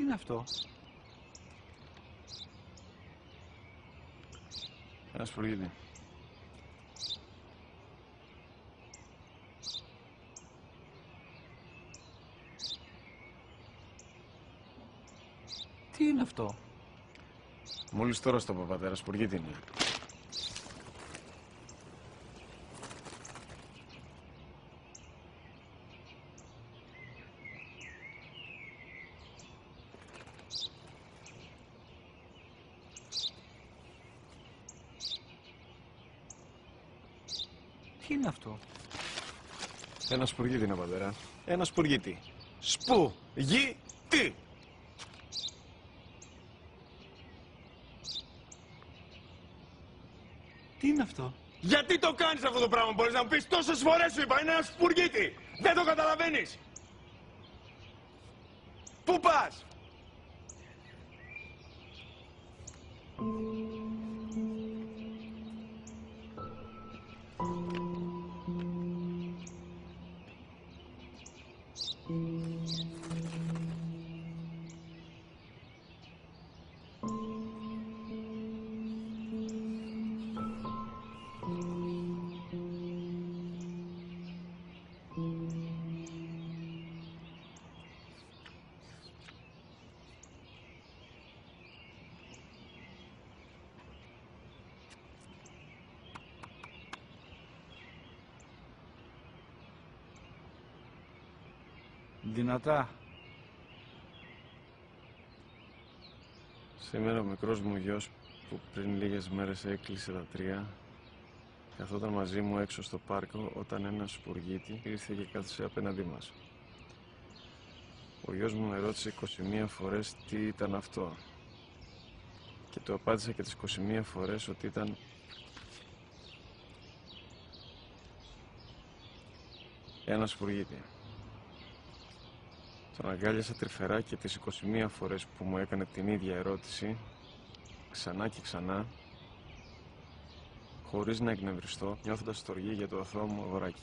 είναι αυτό? Ένα σπουργίτη. Τι είναι αυτό? Μόλις τώρα στο πατέρα, σπουργίτη είναι. Τι είναι αυτό? Ένα σπουργίτη είναι, πατέρα. Ένα σπουργίτη. Σπου-γι-τι! Τι είναι αυτό? Γιατί το κάνεις αυτό το πράγμα, μπορείς να μου πεις? Τόσες φορές σου είπα, είναι ένα σπουργίτη! Δεν το καταλαβαίνεις! Πού πας? Δυνατά. Σήμερα ο μικρός μου γιος που πριν λίγες μέρες έκλεισε τα 3 καθόταν μαζί μου έξω στο πάρκο όταν ένας σπουργίτη ήρθε και κάθισε απέναντί μας. Ο γιος μου με ρώτησε 21 φορές τι ήταν αυτό και του απάντησα και τις 21 φορές ότι ήταν ένα σπουργίτη. Τον αγκάλιασα τρυφερά και τις 21 φορές που μου έκανε την ίδια ερώτηση, ξανά και ξανά, χωρίς να εκνευριστώ, νιώθοντας στοργή για το αθώο μου αγοράκι.